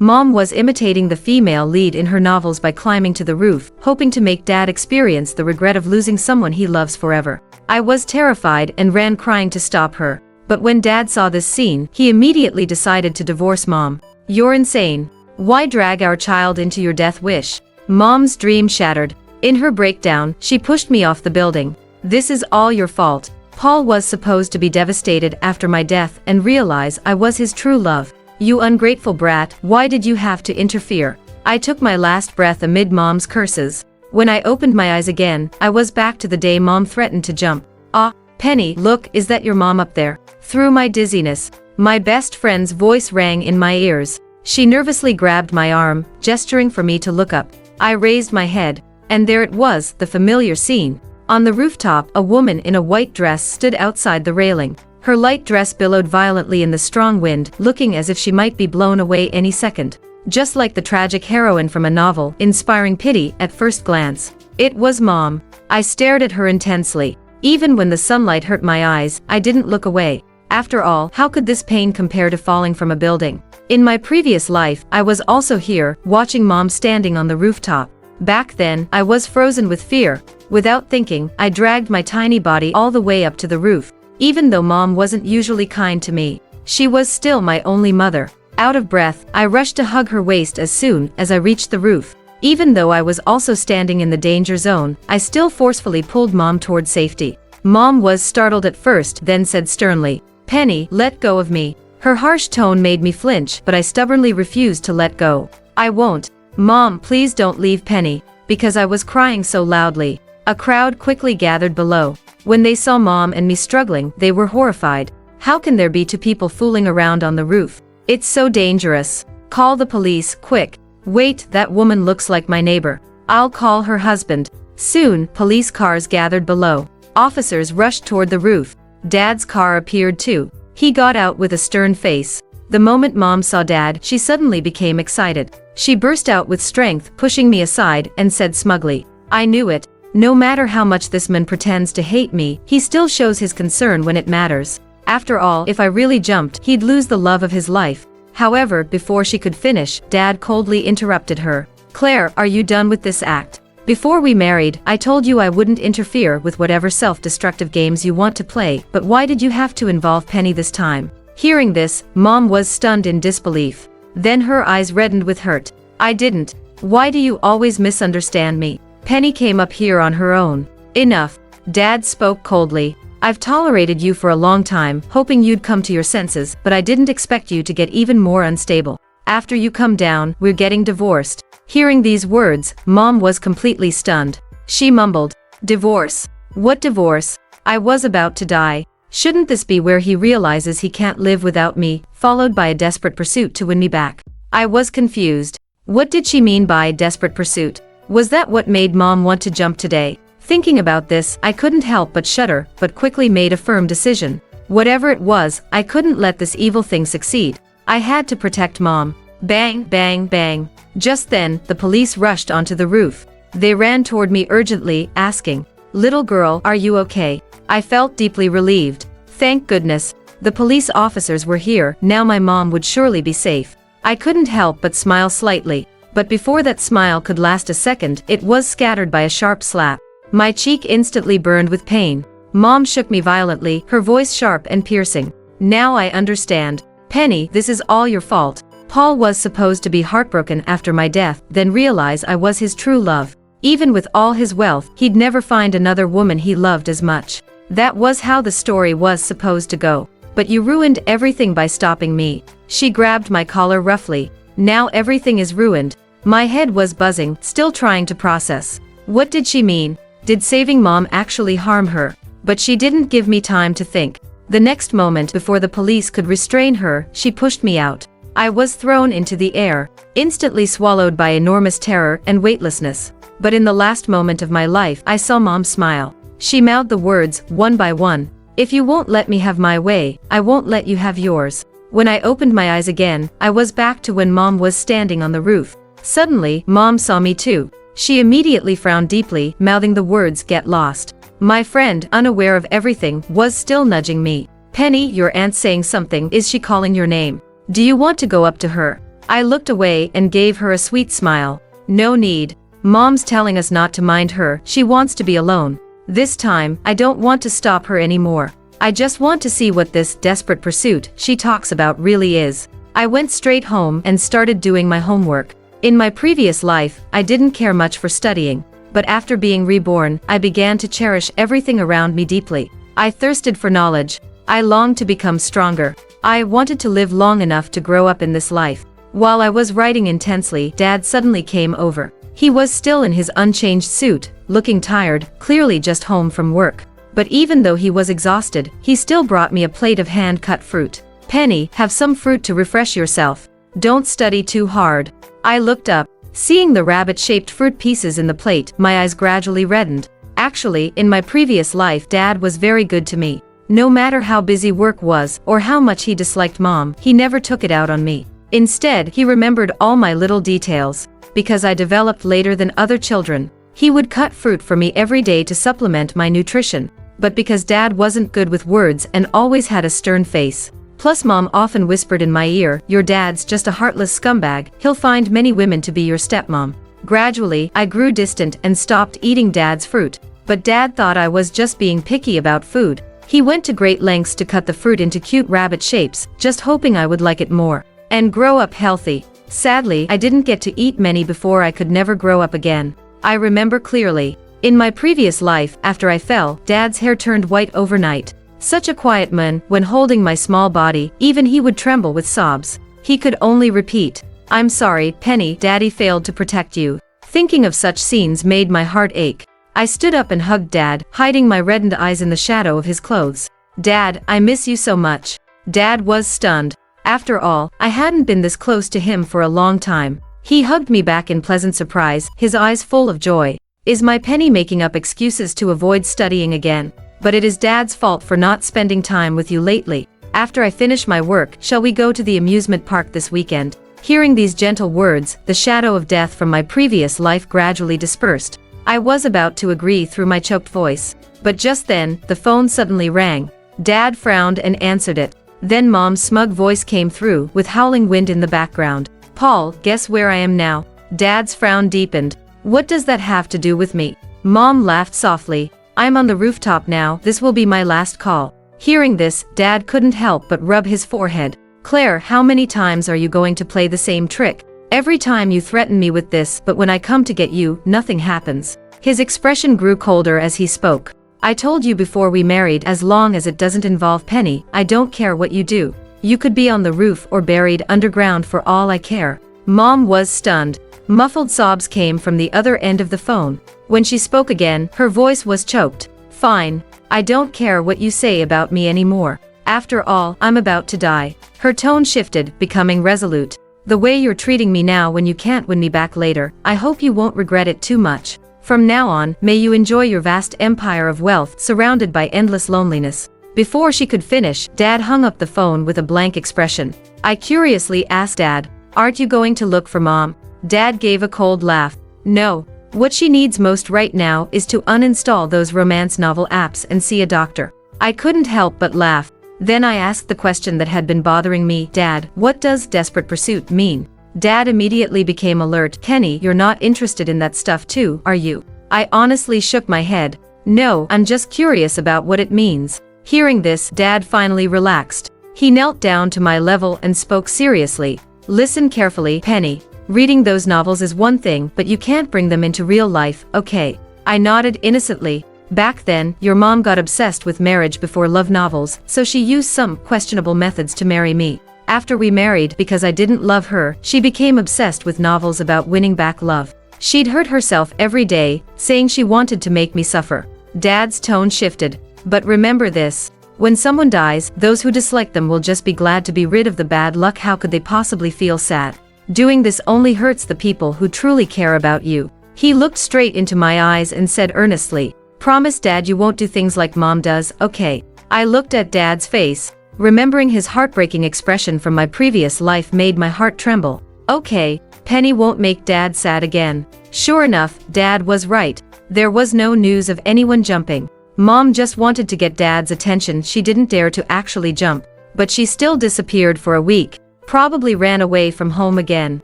Mom was imitating the female lead in her novels by climbing to the roof, hoping to make Dad experience the regret of losing someone he loves forever. I was terrified and ran crying to stop her. But when Dad saw this scene, he immediately decided to divorce Mom. "You're insane. Why drag our child into your death wish?" Mom's dream shattered. In her breakdown, she pushed me off the building. "This is all your fault." Paul was supposed to be devastated after my death and realize I was his true love. "You ungrateful brat, why did you have to interfere?" I took my last breath amid Mom's curses. When I opened my eyes again, I was back to the day Mom threatened to jump. "Ah, Penny, look, is that your mom up there?" Through my dizziness, my best friend's voice rang in my ears. She nervously grabbed my arm, gesturing for me to look up. I raised my head, and there it was, the familiar scene. On the rooftop, a woman in a white dress stood outside the railing. Her light dress billowed violently in the strong wind, looking as if she might be blown away any second. Just like the tragic heroine from a novel, inspiring pity at first glance. It was Mom. I stared at her intensely. Even when the sunlight hurt my eyes, I didn't look away. After all, how could this pain compare to falling from a building? In my previous life, I was also here, watching Mom standing on the rooftop. Back then, I was frozen with fear. Without thinking, I dragged my tiny body all the way up to the roof. Even though Mom wasn't usually kind to me, she was still my only mother. Out of breath, I rushed to hug her waist as soon as I reached the roof. Even though I was also standing in the danger zone, I still forcefully pulled Mom toward safety. Mom was startled at first, then said sternly, "Penny, let go of me." Her harsh tone made me flinch, but I stubbornly refused to let go. "I won't. Mom, please don't leave Penny," because I was crying so loudly. A crowd quickly gathered below. When they saw Mom and me struggling, they were horrified. How can there be two people fooling around on the roof? It's so dangerous. Call the police, quick. Wait, that woman looks like my neighbor. I'll call her husband. Soon, police cars gathered below. Officers rushed toward the roof. Dad's car appeared too. He got out with a stern face. The moment Mom saw Dad, she suddenly became excited. She burst out with strength, pushing me aside, and said smugly, "I knew it. No matter how much this man pretends to hate me, he still shows his concern when it matters. After all, if I really jumped, he'd lose the love of his life." However, before she could finish, Dad coldly interrupted her. "Claire, are you done with this act? Before we married, I told you I wouldn't interfere with whatever self-destructive games you want to play, but why did you have to involve Penny this time?" Hearing this, Mom was stunned in disbelief. Then her eyes reddened with hurt. "I didn't. Why do you always misunderstand me? Penny came up here on her own." "Enough." Dad spoke coldly. "I've tolerated you for a long time, hoping you'd come to your senses, but I didn't expect you to get even more unstable. After you come down, we're getting divorced." Hearing these words, Mom was completely stunned. She mumbled, "Divorce? What divorce? I was about to die. Shouldn't this be where he realizes he can't live without me?" Followed by a desperate pursuit to win me back. I was confused. What did she mean by desperate pursuit? Was that what made Mom want to jump today? Thinking about this, I couldn't help but shudder, but quickly made a firm decision. Whatever it was, I couldn't let this evil thing succeed. I had to protect Mom. Bang, bang, bang. Just then, the police rushed onto the roof. They ran toward me urgently, asking, "Little girl, are you okay?" I felt deeply relieved. Thank goodness. The police officers were here, now my mom would surely be safe. I couldn't help but smile slightly. But before that smile could last a second, it was scattered by a sharp slap. My cheek instantly burned with pain. Mom shook me violently, her voice sharp and piercing. "Now I understand. Penny, this is all your fault." Paul was supposed to be heartbroken after my death, then realize I was his true love. Even with all his wealth, he'd never find another woman he loved as much. That was how the story was supposed to go. "But you ruined everything by stopping me." She grabbed my collar roughly. "Now everything is ruined." My head was buzzing, still trying to process. What did she mean? Did saving Mom actually harm her? But she didn't give me time to think. The next moment, before the police could restrain her, she pushed me out. I was thrown into the air, instantly swallowed by enormous terror and weightlessness. But in the last moment of my life, I saw Mom smile. She mouthed the words, one by one. "If you won't let me have my way, I won't let you have yours." When I opened my eyes again, I was back to when Mom was standing on the roof. Suddenly, Mom saw me too. She immediately frowned deeply, mouthing the words, "Get lost." My friend, unaware of everything, was still nudging me. "Penny, your aunt's saying something. Is she calling your name? Do you want to go up to her?" I looked away and gave her a sweet smile. No need. Mom's telling us not to mind her, she wants to be alone. This time, I don't want to stop her anymore. I just want to see what this desperate pursuit she talks about really is. I went straight home and started doing my homework. In my previous life, I didn't care much for studying, but after being reborn, I began to cherish everything around me deeply. I thirsted for knowledge. I longed to become stronger. I wanted to live long enough to grow up in this life. While I was writing intensely, Dad suddenly came over. He was still in his unchanged suit, looking tired, clearly just home from work. But even though he was exhausted, he still brought me a plate of hand-cut fruit. "Penny, have some fruit to refresh yourself. Don't study too hard." I looked up. Seeing the rabbit-shaped fruit pieces in the plate, my eyes gradually reddened. Actually, in my previous life, Dad was very good to me. No matter how busy work was, or how much he disliked Mom, he never took it out on me. Instead, he remembered all my little details. Because I developed later than other children, he would cut fruit for me every day to supplement my nutrition. But because Dad wasn't good with words and always had a stern face, plus Mom often whispered in my ear, "Your dad's just a heartless scumbag, he'll find many women to be your stepmom." Gradually, I grew distant and stopped eating Dad's fruit. But Dad thought I was just being picky about food. He went to great lengths to cut the fruit into cute rabbit shapes, just hoping I would like it more and grow up healthy. Sadly, I didn't get to eat many before I could never grow up again. I remember clearly. In my previous life, after I fell, Dad's hair turned white overnight. Such a quiet man, when holding my small body, even he would tremble with sobs. He could only repeat, "I'm sorry, Penny, Daddy failed to protect you." Thinking of such scenes made my heart ache. I stood up and hugged Dad, hiding my reddened eyes in the shadow of his clothes. "Dad, I miss you so much." Dad was stunned. After all, I hadn't been this close to him for a long time. He hugged me back in pleasant surprise, his eyes full of joy. "Is my Penny making up excuses to avoid studying again? But it is Dad's fault for not spending time with you lately. After I finish my work, shall we go to the amusement park this weekend?" Hearing these gentle words, the shadow of death from my previous life gradually dispersed. I was about to agree through my choked voice. But just then, the phone suddenly rang. Dad frowned and answered it. Then Mom's smug voice came through, with howling wind in the background. "Paul, guess where I am now?" Dad's frown deepened. "What does that have to do with me?" Mom laughed softly. "I'm on the rooftop now, this will be my last call." Hearing this, Dad couldn't help but rub his forehead. "Claire, how many times are you going to play the same trick? Every time you threaten me with this, but when I come to get you, nothing happens." His expression grew colder as he spoke. "I told you before we married, as long as it doesn't involve Penny, I don't care what you do. You could be on the roof or buried underground for all I care." Mom was stunned. Muffled sobs came from the other end of the phone. When she spoke again, her voice was choked. "Fine. I don't care what you say about me anymore. After all, I'm about to die." Her tone shifted, becoming resolute. "The way you're treating me now when you can't win me back later, I hope you won't regret it too much. From now on, may you enjoy your vast empire of wealth surrounded by endless loneliness." Before she could finish, Dad hung up the phone with a blank expression. I curiously asked Dad, "Aren't you going to look for Mom?" Dad gave a cold laugh. "No. What she needs most right now is to uninstall those romance novel apps and see a doctor." I couldn't help but laugh. Then I asked the question that had been bothering me. "Dad, what does desperate pursuit mean?" Dad immediately became alert. "Penny, you're not interested in that stuff too, are you?" I honestly shook my head. "No, I'm just curious about what it means." Hearing this, Dad finally relaxed. He knelt down to my level and spoke seriously. "Listen carefully, Penny. Reading those novels is one thing, but you can't bring them into real life, okay?" I nodded innocently. "Back then, your mom got obsessed with marriage before love novels, so she used some questionable methods to marry me. After we married, because I didn't love her, she became obsessed with novels about winning back love. She'd hurt herself every day, saying she wanted to make me suffer." Dad's tone shifted. "But remember this. When someone dies, those who dislike them will just be glad to be rid of the bad luck. How could they possibly feel sad? Doing this only hurts the people who truly care about you." He looked straight into my eyes and said earnestly, "Promise, Dad, you won't do things like Mom does, okay?" I looked at Dad's face. Remembering his heartbreaking expression from my previous life made my heart tremble. "Okay, Penny won't make Dad sad again." Sure enough, Dad was right. There was no news of anyone jumping. Mom just wanted to get Dad's attention. She didn't dare to actually jump. But she still disappeared for a week. Probably ran away from home again.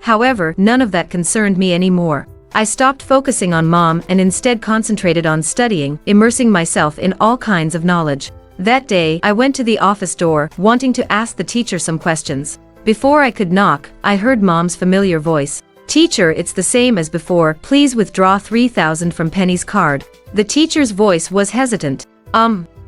However, none of that concerned me anymore. I stopped focusing on mom and instead concentrated on studying, immersing myself in all kinds of knowledge. That day, I went to the office door, wanting to ask the teacher some questions. Before I could knock, I heard mom's familiar voice. "Teacher, it's the same as before, please withdraw 3,000 from Penny's card." The teacher's voice was hesitant.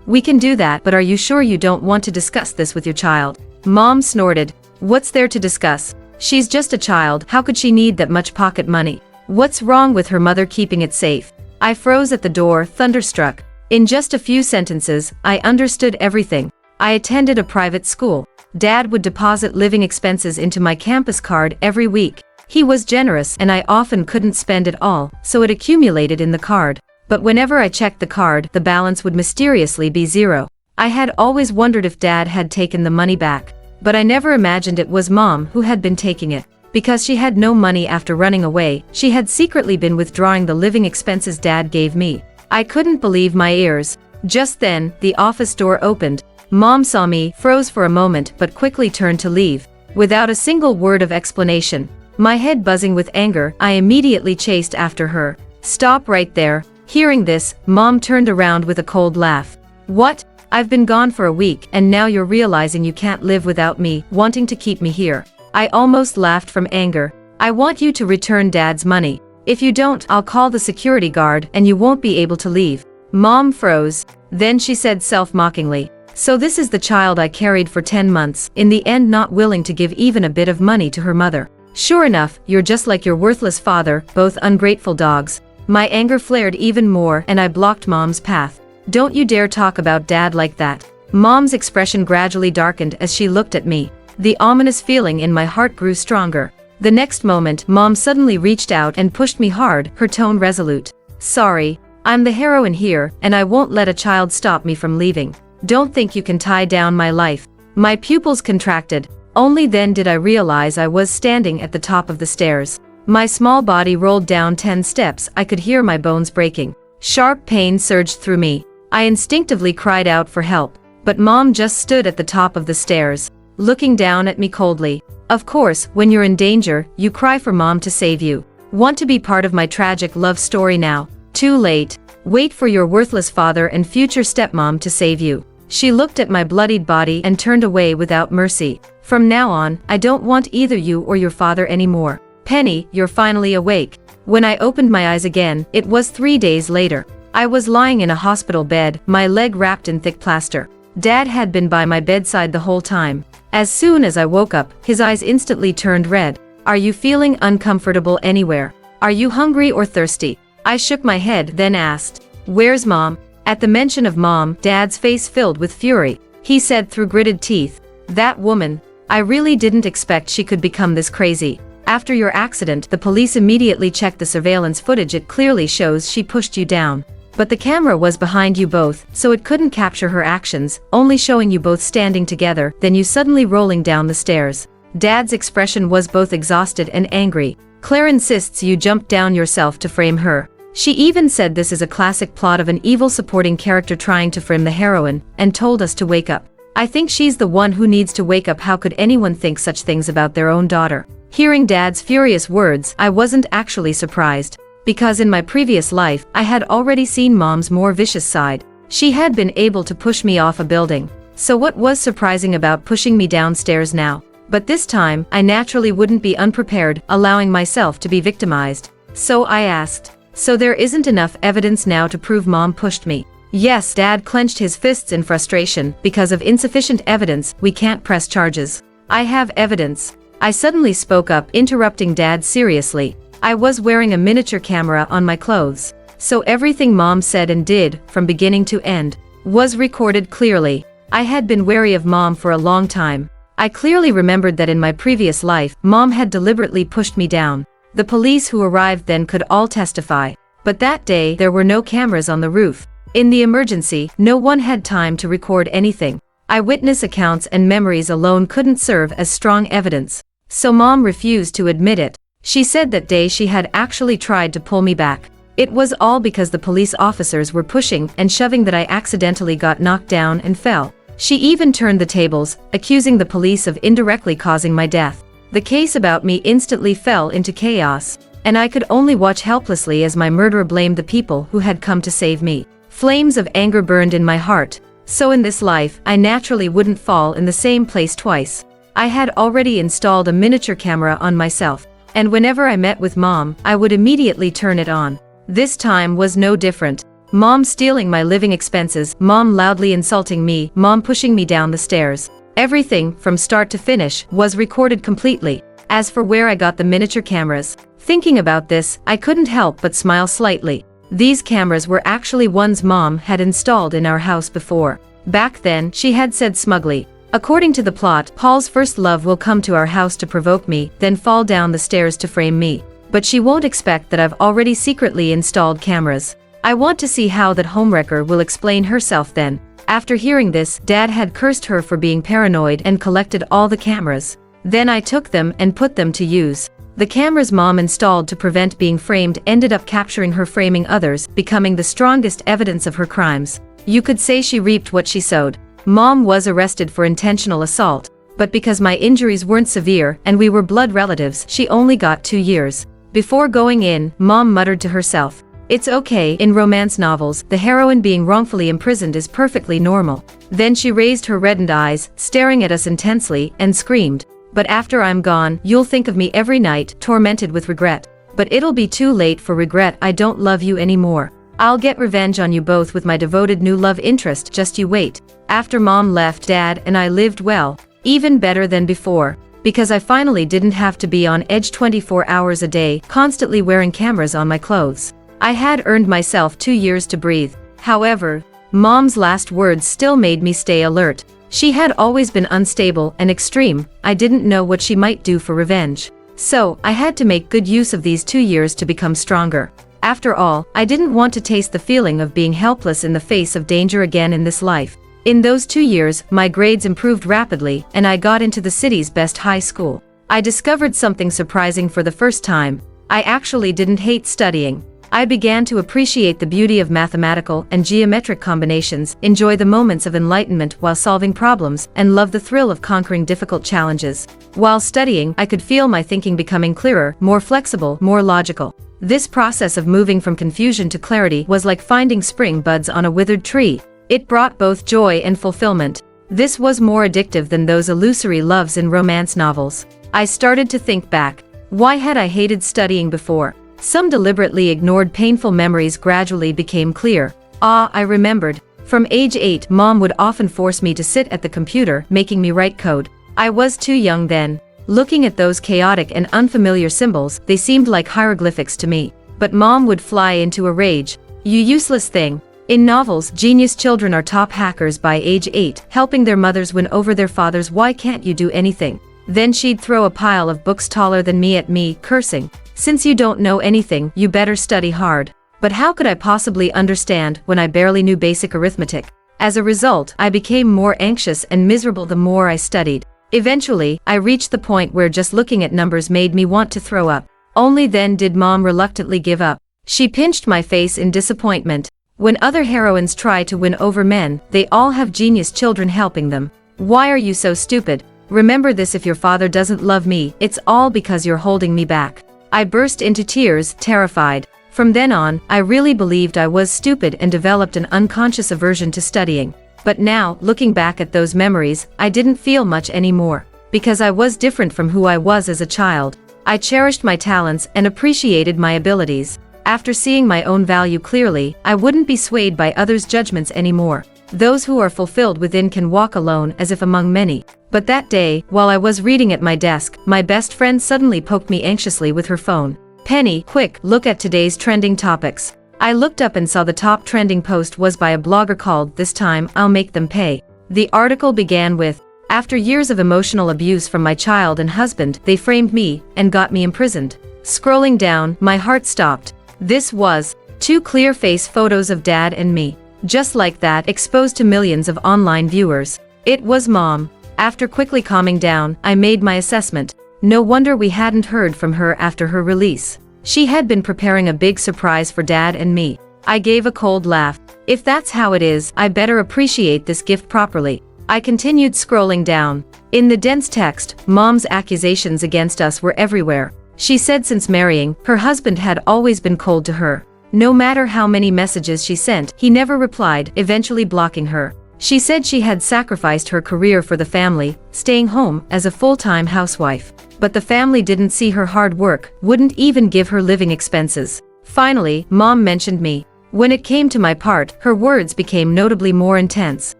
We can do that, but are you sure you don't want to discuss this with your child?" Mom snorted. "What's there to discuss? She's just a child, how could she need that much pocket money? What's wrong with her mother keeping it safe?" I froze at the door, thunderstruck. In just a few sentences, I understood everything. I attended a private school. Dad would deposit living expenses into my campus card every week. He was generous and I often couldn't spend it all, so it accumulated in the card. But whenever I checked the card, the balance would mysteriously be zero. I had always wondered if Dad had taken the money back. But I never imagined it was Mom who had been taking it. Because she had no money after running away, she had secretly been withdrawing the living expenses Dad gave me. I couldn't believe my ears. Just then, the office door opened. Mom saw me, froze for a moment, but quickly turned to leave. Without a single word of explanation. My head buzzing with anger, I immediately chased after her. "Stop right there." Hearing this, Mom turned around with a cold laugh. "What? I've been gone for a week, and now you're realizing you can't live without me, wanting to keep me here." I almost laughed from anger. "I want you to return Dad's money. If you don't, I'll call the security guard and you won't be able to leave." Mom froze. Then she said self-mockingly, "So this is the child I carried for 10 months, in the end not willing to give even a bit of money to her mother. Sure enough, you're just like your worthless father, both ungrateful dogs." My anger flared even more and I blocked Mom's path. "Don't you dare talk about Dad like that." Mom's expression gradually darkened as she looked at me. The ominous feeling in my heart grew stronger. The next moment, Mom suddenly reached out and pushed me hard, her tone resolute. "Sorry, I'm the heroine here, and I won't let a child stop me from leaving. Don't think you can tie down my life." My pupils contracted. Only then did I realize I was standing at the top of the stairs. My small body rolled down 10 steps, I could hear my bones breaking. Sharp pain surged through me. I instinctively cried out for help, but Mom just stood at the top of the stairs, looking down at me coldly. Of course, when you're in danger, you cry for Mom to save you. Want to be part of my tragic love story now? Too late. Wait for your worthless father and future stepmom to save you. She looked at my bloodied body and turned away without mercy. From now on, I don't want either you or your father anymore. Penny, you're finally awake. When I opened my eyes again, it was 3 days later. I was lying in a hospital bed, my leg wrapped in thick plaster. Dad had been by my bedside the whole time. As soon as I woke up, his eyes instantly turned red. "Are you feeling uncomfortable anywhere? Are you hungry or thirsty?" I shook my head, then asked, "Where's Mom?" At the mention of Mom, Dad's face filled with fury. He said through gritted teeth, "That woman. I really didn't expect she could become this crazy. After your accident, the police immediately checked the surveillance footage. It clearly shows she pushed you down. But the camera was behind you both, so it couldn't capture her actions, only showing you both standing together, then you suddenly rolling down the stairs." Dad's expression was both exhausted and angry. "Claire insists you jumped down yourself to frame her. She even said this is a classic plot of an evil supporting character trying to frame the heroine, and told us to wake up. I think she's the one who needs to wake up. How could anyone think such things about their own daughter?" Hearing Dad's furious words, I wasn't actually surprised. Because in my previous life, I had already seen Mom's more vicious side. She had been able to push me off a building. So what was surprising about pushing me downstairs now? But this time, I naturally wouldn't be unprepared, allowing myself to be victimized. So I asked, "So there isn't enough evidence now to prove Mom pushed me?" "Yes." Dad clenched his fists in frustration. "Because of insufficient evidence, we can't press charges." "I have evidence." I suddenly spoke up, interrupting Dad seriously. I was wearing a miniature camera on my clothes. So everything Mom said and did, from beginning to end, was recorded clearly. I had been wary of Mom for a long time. I clearly remembered that in my previous life, Mom had deliberately pushed me down. The police who arrived then could all testify. But that day, there were no cameras on the roof. In the emergency, no one had time to record anything. Eyewitness accounts and memories alone couldn't serve as strong evidence. So Mom refused to admit it. She said that day she had actually tried to pull me back. It was all because the police officers were pushing and shoving that I accidentally got knocked down and fell. She even turned the tables, accusing the police of indirectly causing my death. The case about me instantly fell into chaos, and I could only watch helplessly as my murderer blamed the people who had come to save me. Flames of anger burned in my heart. So in this life, I naturally wouldn't fall in the same place twice. I had already installed a miniature camera on myself, and whenever I met with Mom, I would immediately turn it on. This time was no different. Mom stealing my living expenses, Mom loudly insulting me, Mom pushing me down the stairs. Everything, from start to finish, was recorded completely. As for where I got the miniature cameras, thinking about this, I couldn't help but smile slightly. These cameras were actually ones Mom had installed in our house before. Back then, she had said smugly, "According to the plot, Paul's first love will come to our house to provoke me, then fall down the stairs to frame me. But she won't expect that I've already secretly installed cameras. I want to see how that homewrecker will explain herself then." After hearing this, Dad had cursed her for being paranoid and collected all the cameras. Then I took them and put them to use. The cameras Mom installed to prevent being framed ended up capturing her framing others, becoming the strongest evidence of her crimes. You could say she reaped what she sowed. Mom was arrested for intentional assault, but because my injuries weren't severe and we were blood relatives, she only got 2 years. Before going in, Mom muttered to herself, "It's okay, in romance novels, the heroine being wrongfully imprisoned is perfectly normal." Then she raised her reddened eyes, staring at us intensely, and screamed, "But after I'm gone, you'll think of me every night, tormented with regret. But it'll be too late for regret. I don't love you anymore. I'll get revenge on you both with my devoted new love interest, just you wait." After Mom left, Dad and I lived well, even better than before, because I finally didn't have to be on edge 24 hours a day, constantly wearing cameras on my clothes. I had earned myself 2 years to breathe. However, Mom's last words still made me stay alert. She had always been unstable and extreme. I didn't know what she might do for revenge. So, I had to make good use of these 2 years to become stronger. After all, I didn't want to taste the feeling of being helpless in the face of danger again in this life. In those 2 years, my grades improved rapidly, and I got into the city's best high school. I discovered something surprising for the first time. I actually didn't hate studying. I began to appreciate the beauty of mathematical and geometric combinations, enjoy the moments of enlightenment while solving problems, and love the thrill of conquering difficult challenges. While studying, I could feel my thinking becoming clearer, more flexible, more logical. This process of moving from confusion to clarity was like finding spring buds on a withered tree. It brought both joy and fulfillment. This was more addictive than those illusory loves in romance novels. I started to think back. Why had I hated studying before? Some deliberately ignored painful memories gradually became clear. I remembered. From age 8, Mom would often force me to sit at the computer, making me write code. I was too young then. Looking at those chaotic and unfamiliar symbols, they seemed like hieroglyphics to me. But Mom would fly into a rage. "You useless thing. In novels, genius children are top hackers by age 8, helping their mothers win over their fathers. Why can't you do anything?" Then she'd throw a pile of books taller than me at me, cursing, "Since you don't know anything, you better study hard." But how could I possibly understand when I barely knew basic arithmetic? As a result, I became more anxious and miserable the more I studied. Eventually, I reached the point where just looking at numbers made me want to throw up. Only then did Mom reluctantly give up. She pinched my face in disappointment. When other heroines try to win over men, they all have genius children helping them. "Why are you so stupid? Remember this: if your father doesn't love me, it's all because you're holding me back." I burst into tears, terrified. From then on, I really believed I was stupid and developed an unconscious aversion to studying. But now, looking back at those memories, I didn't feel much anymore. Because I was different from who I was as a child. I cherished my talents and appreciated my abilities. After seeing my own value clearly, I wouldn't be swayed by others' judgments anymore. Those who are fulfilled within can walk alone as if among many. But that day, while I was reading at my desk, my best friend suddenly poked me anxiously with her phone. "Penny, quick, look at today's trending topics." I looked up and saw the top trending post was by a blogger called "This Time, I'll Make Them Pay." The article began with, "After years of emotional abuse from my child and husband, they framed me and got me imprisoned." Scrolling down, my heart stopped. This was 2 clear-face photos of Dad and me. Just like that, exposed to millions of online viewers. It was Mom. After quickly calming down, I made my assessment. No wonder we hadn't heard from her after her release. She had been preparing a big surprise for Dad and me. I gave a cold laugh. If that's how it is, I better appreciate this gift properly. I continued scrolling down. In the dense text, Mom's accusations against us were everywhere. She said since marrying, her husband had always been cold to her. No matter how many messages she sent, he never replied, eventually blocking her. She said she had sacrificed her career for the family, staying home as a full-time housewife. But the family didn't see her hard work, wouldn't even give her living expenses. Finally, Mom mentioned me. When it came to my part, her words became notably more intense.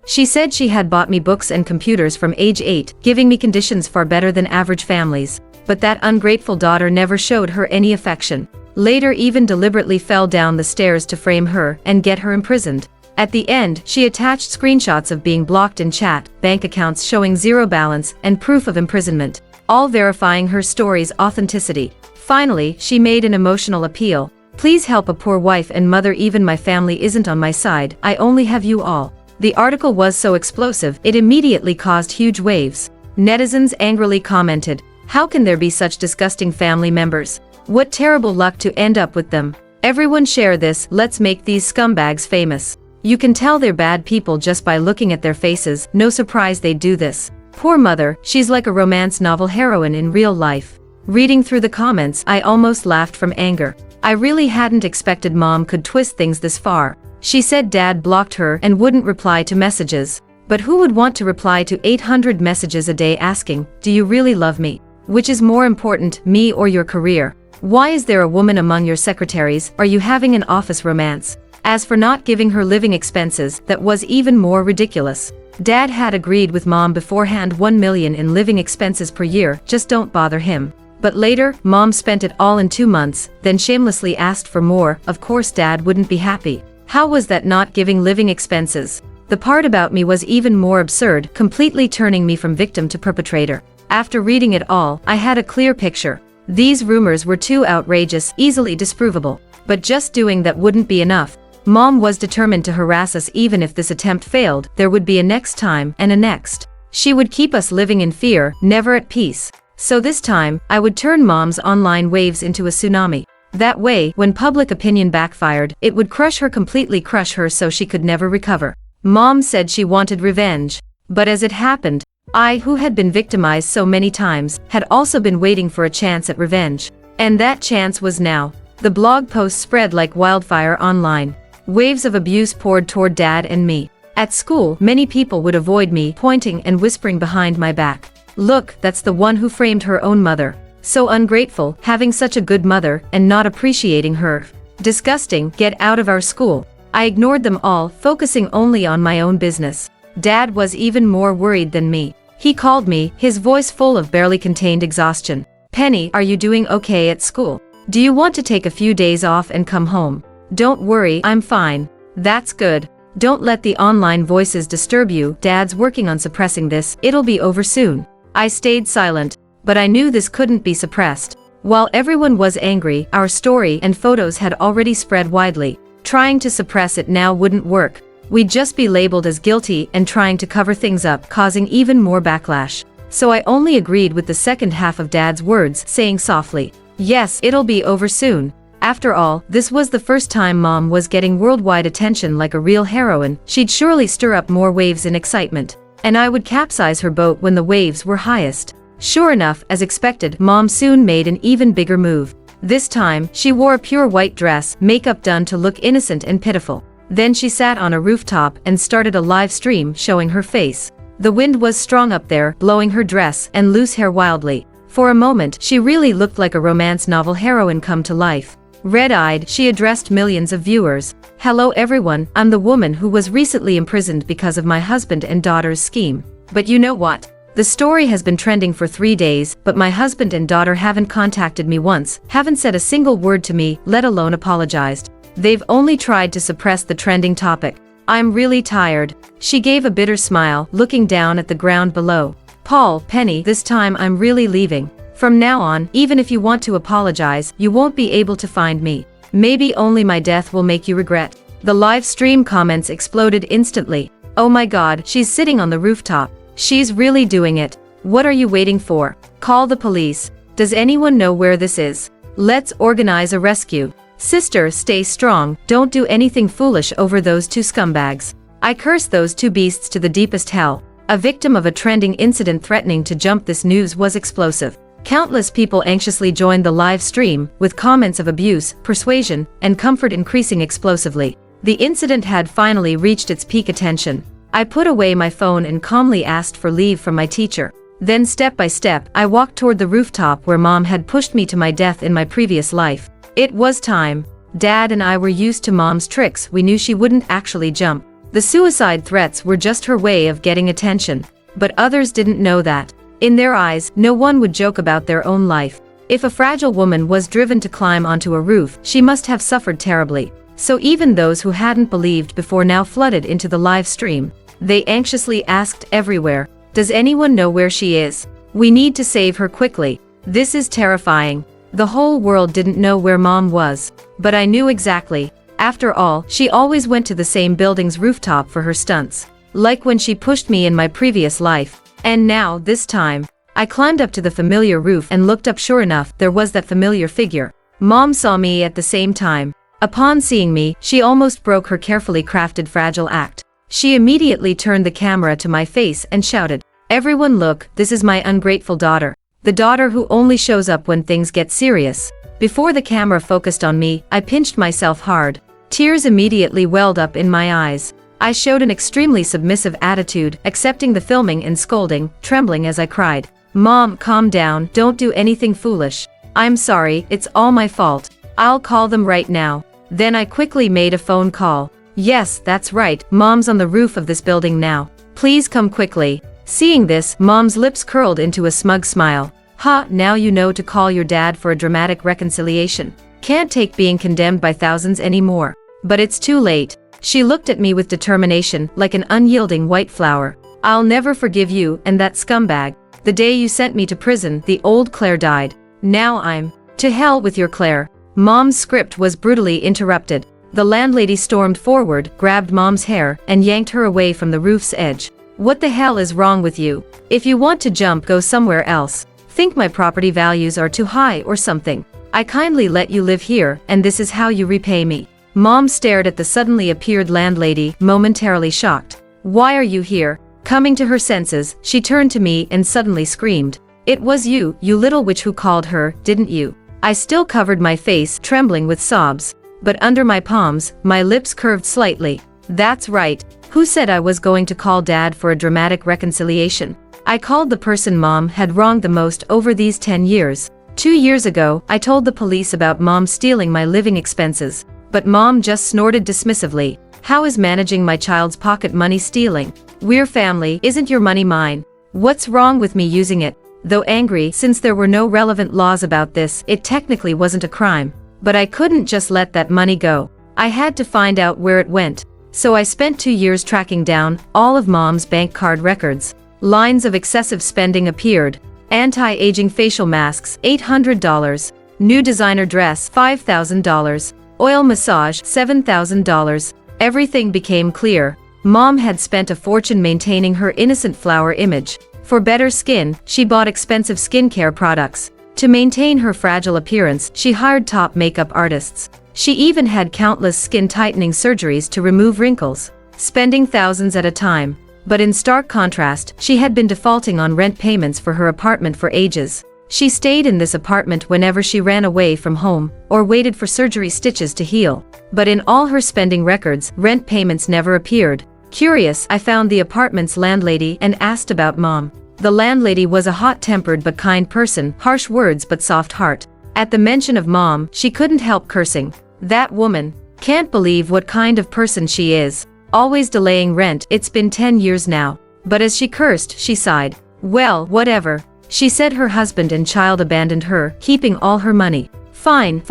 She said she had bought me books and computers from age 8, giving me conditions far better than average families. But that ungrateful daughter never showed her any affection. Later even deliberately fell down the stairs to frame her and get her imprisoned. At the end, she attached screenshots of being blocked in chat, bank accounts showing zero balance, and proof of imprisonment, all verifying her story's authenticity. Finally, she made an emotional appeal. Please help a poor wife and mother, even my family isn't on my side, I only have you all. The article was so explosive, it immediately caused huge waves. Netizens angrily commented, "How can there be such disgusting family members? What terrible luck to end up with them. Everyone share this, let's make these scumbags famous." You can tell they're bad people just by looking at their faces, no surprise they'd do this. Poor mother, she's like a romance novel heroine in real life. Reading through the comments, I almost laughed from anger. I really hadn't expected Mom could twist things this far. She said Dad blocked her and wouldn't reply to messages. But who would want to reply to 800 messages a day asking, "Do you really love me? Which is more important, me or your career? Why is there a woman among your secretaries? Are you having an office romance?" As for not giving her living expenses, that was even more ridiculous. Dad had agreed with Mom beforehand 1 million in living expenses per year, just don't bother him. But later, Mom spent it all in 2 months, then shamelessly asked for more. Of course Dad wouldn't be happy. How was that not giving living expenses? The part about me was even more absurd, completely turning me from victim to perpetrator. After reading it all, I had a clear picture. These rumors were too outrageous, easily disprovable. But just doing that wouldn't be enough. Mom was determined to harass us. Even if this attempt failed, there would be a next time, and a next. She would keep us living in fear, never at peace. So this time, I would turn Mom's online waves into a tsunami. That way, when public opinion backfired, it would crush her, completely crush her, so she could never recover. Mom said she wanted revenge. But as it happened, I, who had been victimized so many times, had also been waiting for a chance at revenge. And that chance was now. The blog posts spread like wildfire online. Waves of abuse poured toward Dad and me. At school, many people would avoid me, pointing and whispering behind my back. "Look, that's the one who framed her own mother. So ungrateful, having such a good mother, and not appreciating her. Disgusting, get out of our school." I ignored them all, focusing only on my own business. Dad was even more worried than me. He called me, his voice full of barely contained exhaustion. "Penny, are you doing okay at school? Do you want to take a few days off and come home?" "Don't worry, I'm fine." "That's good. Don't let the online voices disturb you. Dad's working on suppressing this, it'll be over soon." I stayed silent. But I knew this couldn't be suppressed. While everyone was angry, our story and photos had already spread widely. Trying to suppress it now wouldn't work. We'd just be labeled as guilty and trying to cover things up, causing even more backlash. So I only agreed with the second half of Dad's words, saying softly, "Yes, it'll be over soon." After all, this was the first time Mom was getting worldwide attention like a real heroine. She'd surely stir up more waves in excitement. And I would capsize her boat when the waves were highest. Sure enough, as expected, Mom soon made an even bigger move. This time, she wore a pure white dress, makeup done to look innocent and pitiful. Then she sat on a rooftop and started a live stream showing her face. The wind was strong up there, blowing her dress and loose hair wildly. For a moment, she really looked like a romance novel heroine come to life. Red-eyed, she addressed millions of viewers. "Hello everyone, I'm the woman who was recently imprisoned because of my husband and daughter's scheme. But you know what? The story has been trending for 3 days, but my husband and daughter haven't contacted me once, haven't said a single word to me, let alone apologized. They've only tried to suppress the trending topic. I'm really tired." She gave a bitter smile, looking down at the ground below. "Paul, Penny, this time I'm really leaving. From now on, even if you want to apologize, you won't be able to find me. Maybe only my death will make you regret." The live stream comments exploded instantly. "Oh my God, she's sitting on the rooftop. She's really doing it. What are you waiting for? Call the police. Does anyone know where this is? Let's organize a rescue. Sister, stay strong, don't do anything foolish over those two scumbags." I cursed those two beasts to the deepest hell. A victim of a trending incident threatening to jump. This news was explosive. Countless people anxiously joined the live stream, with comments of abuse, persuasion, and comfort increasing explosively. The incident had finally reached its peak attention. I put away my phone and calmly asked for leave from my teacher. Then step by step, I walked toward the rooftop where Mom had pushed me to my death in my previous life. It was time. Dad and I were used to Mom's tricks. We knew she wouldn't actually jump. The suicide threats were just her way of getting attention. But others didn't know that. In their eyes, no one would joke about their own life. If a fragile woman was driven to climb onto a roof, she must have suffered terribly. So even those who hadn't believed before now flooded into the live stream. They anxiously asked everywhere, "Does anyone know where she is? We need to save her quickly. This is terrifying." The whole world didn't know where Mom was. But I knew exactly. After all, she always went to the same building's rooftop for her stunts. Like when she pushed me in my previous life. And now, this time, I climbed up to the familiar roof and looked up. Sure enough, there was that familiar figure. Mom saw me at the same time. Upon seeing me, she almost broke her carefully crafted fragile act. She immediately turned the camera to my face and shouted, "Everyone look, this is my ungrateful daughter. The daughter who only shows up when things get serious." Before the camera focused on me, I pinched myself hard. Tears immediately welled up in my eyes. I showed an extremely submissive attitude, accepting the filming and scolding, trembling as I cried, "Mom, calm down, don't do anything foolish. I'm sorry, it's all my fault. I'll call them right now." Then I quickly made a phone call. "Yes, that's right, Mom's on the roof of this building now. Please come quickly." Seeing this, Mom's lips curled into a smug smile. "Ha, now you know to call your dad for a dramatic reconciliation. Can't take being condemned by thousands anymore. But it's too late." She looked at me with determination, like an unyielding white flower. "I'll never forgive you and that scumbag. The day you sent me to prison, the old Claire died. Now I'm... To hell with your Claire." Mom's script was brutally interrupted. The landlady stormed forward, grabbed Mom's hair, and yanked her away from the roof's edge. "What the hell is wrong with you? If you want to jump, go somewhere else. Think my property values are too high or something? I kindly let you live here, and this is how you repay me." Mom stared at the suddenly appeared landlady, momentarily shocked. "Why are you here?" Coming to her senses, she turned to me and suddenly screamed, "It was you, you little witch, who called her, didn't you?" I still covered my face, trembling with sobs. But under my palms, my lips curved slightly. "That's right. Who said I was going to call Dad for a dramatic reconciliation? I called the person Mom had wronged the most over these 10 years. 2 years ago, I told the police about Mom stealing my living expenses. But Mom just snorted dismissively. "How is managing my child's pocket money stealing? We're family, isn't your money mine? What's wrong with me using it?" Though angry, since there were no relevant laws about this, it technically wasn't a crime. But I couldn't just let that money go. I had to find out where it went. So I spent 2 years tracking down all of Mom's bank card records. Lines of excessive spending appeared. Anti-aging facial masks, $800. New designer dress, $5,000. Oil massage, $7,000. Everything became clear. Mom had spent a fortune maintaining her innocent flower image. For better skin, she bought expensive skincare products. To maintain her fragile appearance, she hired top makeup artists. She even had countless skin tightening surgeries to remove wrinkles, spending thousands at a time. But in stark contrast, she had been defaulting on rent payments for her apartment for ages. She stayed in this apartment whenever she ran away from home, or waited for surgery stitches to heal. But in all her spending records, rent payments never appeared. Curious, I found the apartment's landlady and asked about Mom. The landlady was a hot-tempered but kind person, harsh words but soft heart. At the mention of Mom, she couldn't help cursing. "That woman. Can't believe what kind of person she is. Always delaying rent. It's been 10 years now." But as she cursed, she sighed. "Well, whatever." She said her husband and child abandoned her, keeping all her money. Fine,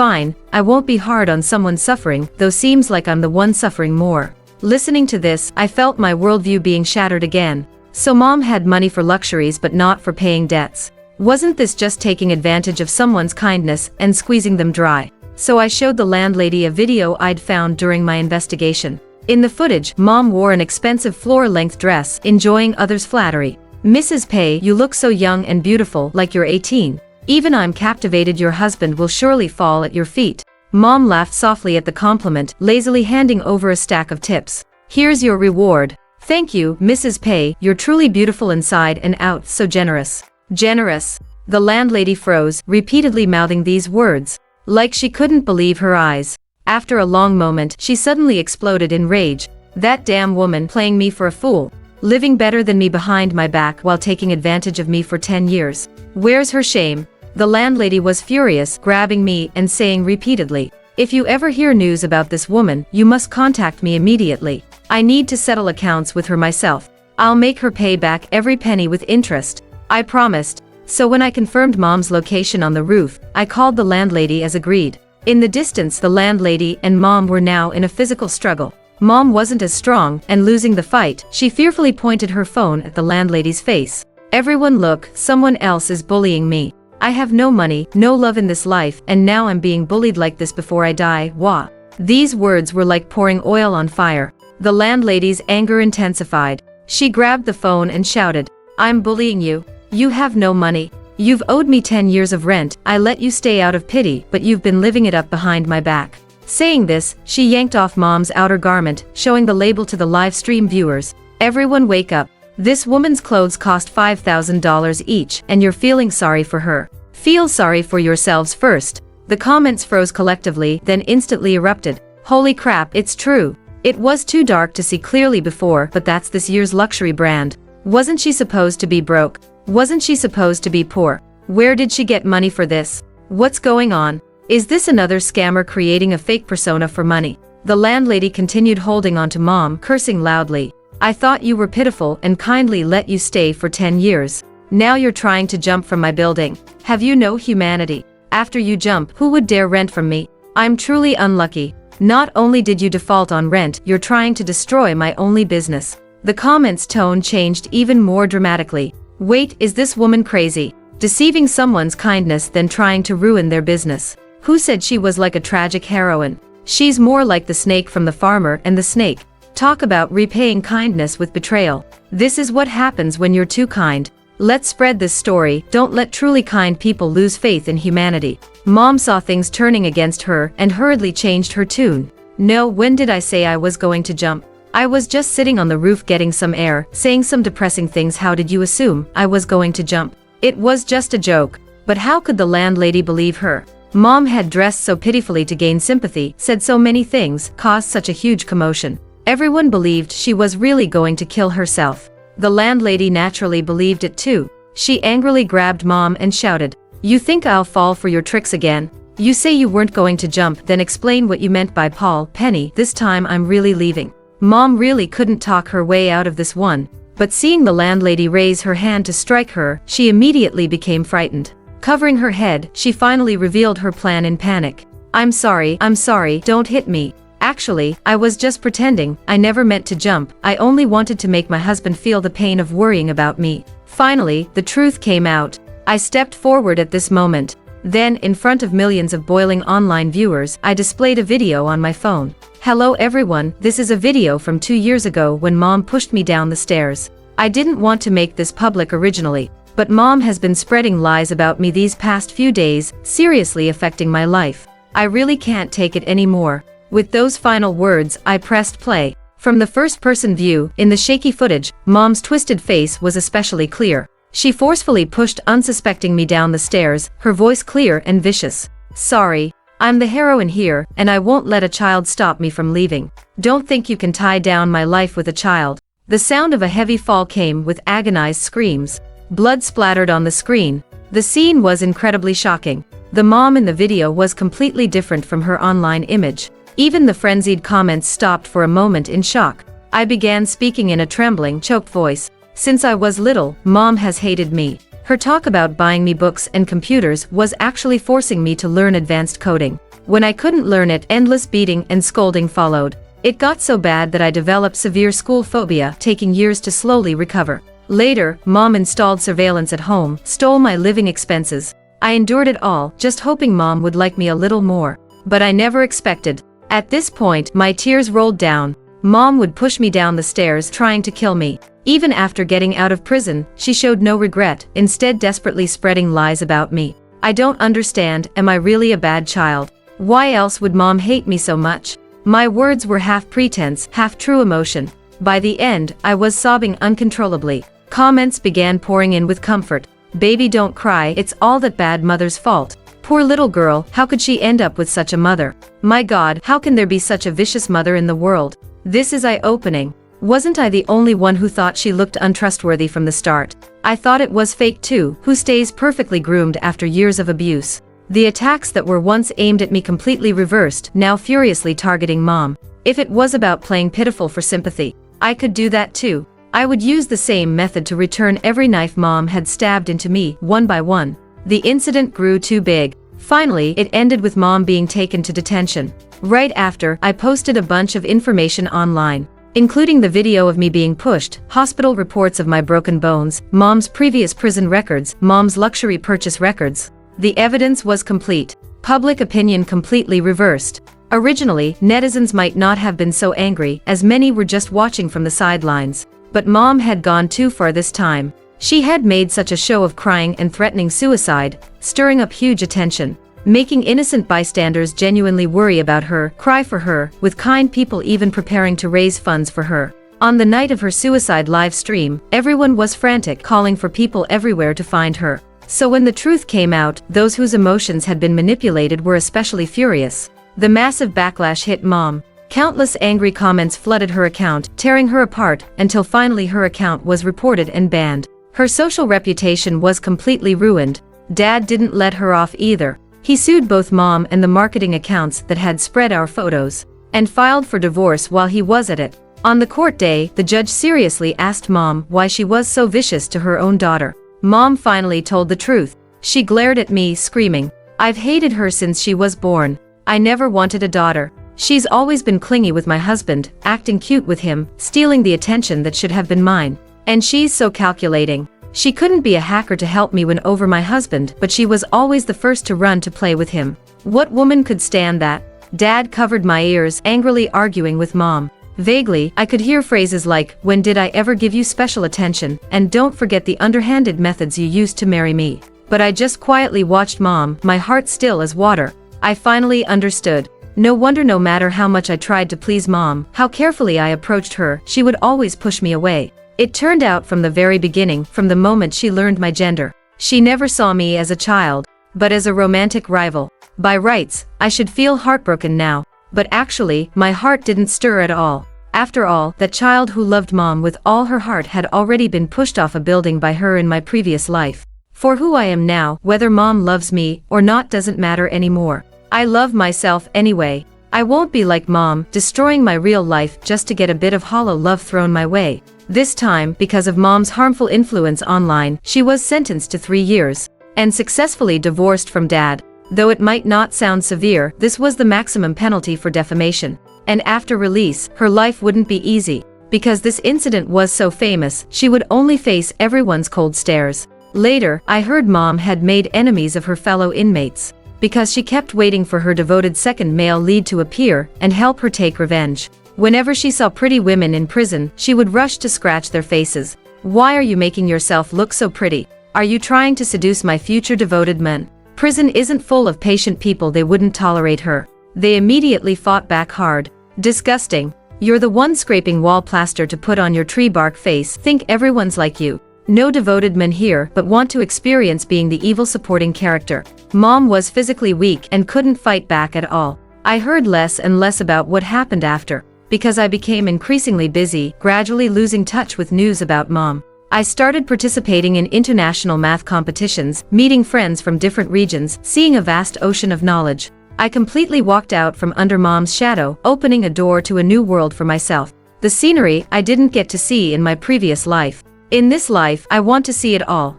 I won't be hard on someone suffering, though seems like I'm the one suffering more. Listening to this, I felt my worldview being shattered again. So Mom had money for luxuries but not for paying debts. Wasn't this just taking advantage of someone's kindness and squeezing them dry? So I showed the landlady a video I'd found during my investigation. In the footage, Mom wore an expensive floor-length dress, enjoying others' flattery. "Mrs. Pei, you look so young and beautiful, like you're 18. Even I'm captivated. Your husband will surely fall at your feet." Mom laughed softly at the compliment, lazily handing over a stack of tips. "Here's your reward. Thank you, Mrs. Pei, you're truly beautiful inside and out, so generous. Generous. The landlady froze, repeatedly mouthing these words, like she couldn't believe her eyes. After a long moment, she suddenly exploded in rage. That damn woman playing me for a fool. Living better than me behind my back while taking advantage of me for 10 years. Where's her shame? The landlady was furious, grabbing me and saying repeatedly, if you ever hear news about this woman, you must contact me immediately. I need to settle accounts with her myself. I'll make her pay back every penny with interest. I promised. So when I confirmed Mom's location on the roof, I called the landlady as agreed. In the distance, the landlady and Mom were now in a physical struggle. Mom wasn't as strong, and losing the fight, she fearfully pointed her phone at the landlady's face. Everyone look, someone else is bullying me. I have no money, no love in this life, and now I'm being bullied like this before I die, wah. These words were like pouring oil on fire. The landlady's anger intensified. She grabbed the phone and shouted, I'm bullying you. You have no money. You've owed me 10 years of rent. I let you stay out of pity, but you've been living it up behind my back. Saying this, she yanked off Mom's outer garment, showing the label to the live stream viewers. Everyone wake up. This woman's clothes cost $5,000 each, and you're feeling sorry for her. Feel sorry for yourselves first. The comments froze collectively, then instantly erupted. Holy crap, it's true. It was too dark to see clearly before, but that's this year's luxury brand. Wasn't she supposed to be broke? Wasn't she supposed to be poor? Where did she get money for this? What's going on? Is this another scammer creating a fake persona for money? The landlady continued holding on to Mom, cursing loudly. I thought you were pitiful and kindly let you stay for 10 years. Now you're trying to jump from my building. Have you no humanity? After you jump, who would dare rent from me? I'm truly unlucky. Not only did you default on rent, you're trying to destroy my only business. The comments' tone changed even more dramatically. Wait, is this woman crazy? Deceiving someone's kindness then trying to ruin their business. Who said she was like a tragic heroine? She's more like the snake from The Farmer and the Snake. Talk about repaying kindness with betrayal. This is what happens when you're too kind. Let's spread this story. Don't let truly kind people lose faith in humanity. Mom saw things turning against her and hurriedly changed her tune. No, when did I say I was going to jump? I was just sitting on the roof getting some air, saying some depressing things. How did you assume I was going to jump? It was just a joke. But how could the landlady believe her? Mom had dressed so pitifully to gain sympathy, said so many things, caused such a huge commotion. Everyone believed she was really going to kill herself. The landlady naturally believed it too. She angrily grabbed Mom and shouted, You think I'll fall for your tricks again? You say you weren't going to jump, then explain what you meant by Paul, Penny, this time I'm really leaving. Mom really couldn't talk her way out of this one, but seeing the landlady raise her hand to strike her, she immediately became frightened. Covering her head, she finally revealed her plan in panic. I'm sorry, don't hit me. Actually, I was just pretending. I never meant to jump. I only wanted to make my husband feel the pain of worrying about me. Finally, the truth came out. I stepped forward at this moment. Then, in front of millions of boiling online viewers, I displayed a video on my phone. Hello everyone, this is a video from 2 years ago when Mom pushed me down the stairs. I didn't want to make this public originally, but Mom has been spreading lies about me these past few days, seriously affecting my life. I really can't take it anymore. With those final words, I pressed play. From the first-person view, in the shaky footage, Mom's twisted face was especially clear. She forcefully pushed unsuspecting me down the stairs, her voice clear and vicious. Sorry. I'm the heroine here, and I won't let a child stop me from leaving. Don't think you can tie down my life with a child. The sound of a heavy fall came with agonized screams. Blood splattered on the screen. The scene was incredibly shocking. The mom in the video was completely different from her online image. Even the frenzied comments stopped for a moment in shock. I began speaking in a trembling, choked voice. Since I was little, Mom has hated me. Her talk about buying me books and computers was actually forcing me to learn advanced coding. When I couldn't learn it, endless beating and scolding followed. It got so bad that I developed severe school phobia, taking years to slowly recover. Later, Mom installed surveillance at home, stole my living expenses. I endured it all, just hoping Mom would like me a little more. But I never expected. At this point, my tears rolled down. Mom would push me down the stairs, trying to kill me. Even after getting out of prison, she showed no regret, instead desperately spreading lies about me. I don't understand, am I really a bad child? Why else would Mom hate me so much? My words were half pretense, half true emotion. By the end, I was sobbing uncontrollably. Comments began pouring in with comfort. Baby, don't cry, it's all that bad mother's fault. Poor little girl, how could she end up with such a mother? My God, how can there be such a vicious mother in the world? This is eye-opening. Wasn't I the only one who thought she looked untrustworthy from the start? I thought it was fake too, who stays perfectly groomed after years of abuse. The attacks that were once aimed at me completely reversed, now furiously targeting Mom. If it was about playing pitiful for sympathy, I could do that too. I would use the same method to return every knife Mom had stabbed into me, one by one. The incident grew too big. Finally, it ended with Mom being taken to detention. Right after, I posted a bunch of information online, including the video of me being pushed, hospital reports of my broken bones, Mom's previous prison records, Mom's luxury purchase records. The evidence was complete. Public opinion completely reversed. Originally, netizens might not have been so angry, as many were just watching from the sidelines. But Mom had gone too far this time. She had made such a show of crying and threatening suicide, stirring up huge attention, making innocent bystanders genuinely worry about her, cry for her, with kind people even preparing to raise funds for her. On the night of her suicide live stream, everyone was frantic, calling for people everywhere to find her. So when the truth came out, those whose emotions had been manipulated were especially furious. The massive backlash hit Mom. Countless angry comments flooded her account, tearing her apart, until finally her account was reported and banned. Her social reputation was completely ruined. Dad didn't let her off either. He sued both Mom and the marketing accounts that had spread our photos, and filed for divorce while he was at it. On the court day, the judge seriously asked Mom why she was so vicious to her own daughter. Mom finally told the truth. She glared at me, screaming, "I've hated her since she was born. I never wanted a daughter. She's always been clingy with my husband, acting cute with him, stealing the attention that should have been mine. And she's so calculating. She couldn't be a hacker to help me win over my husband, but she was always the first to run to play with him. What woman could stand that?" Dad covered my ears, angrily arguing with Mom. Vaguely, I could hear phrases like, "When did I ever give you special attention, and don't forget the underhanded methods you used to marry me." But I just quietly watched Mom, my heart still as water. I finally understood. No wonder no matter how much I tried to please Mom, how carefully I approached her, she would always push me away. It turned out from the very beginning, from the moment she learned my gender, she never saw me as a child, but as a romantic rival. By rights, I should feel heartbroken now. But actually, my heart didn't stir at all. After all, that child who loved Mom with all her heart had already been pushed off a building by her in my previous life. For who I am now, whether Mom loves me or not doesn't matter anymore. I love myself anyway. I won't be like Mom, destroying my real life just to get a bit of hollow love thrown my way. This time, because of Mom's harmful influence online, she was sentenced to 3 years, and successfully divorced from Dad. Though it might not sound severe, this was the maximum penalty for defamation. And after release, her life wouldn't be easy. Because this incident was so famous, she would only face everyone's cold stares. Later, I heard Mom had made enemies of her fellow inmates, because she kept waiting for her devoted second male lead to appear and help her take revenge. Whenever she saw pretty women in prison, she would rush to scratch their faces. "Why are you making yourself look so pretty? Are you trying to seduce my future devoted men?" Prison isn't full of patient people, they wouldn't tolerate her. They immediately fought back hard. "Disgusting. You're the one scraping wall plaster to put on your tree bark face. Think everyone's like you. No devoted men here but want to experience being the evil supporting character." Mom was physically weak and couldn't fight back at all. I heard less and less about what happened after, because I became increasingly busy, gradually losing touch with news about Mom. I started participating in international math competitions, meeting friends from different regions, seeing a vast ocean of knowledge. I completely walked out from under Mom's shadow, opening a door to a new world for myself. The scenery I didn't get to see in my previous life. In this life, I want to see it all.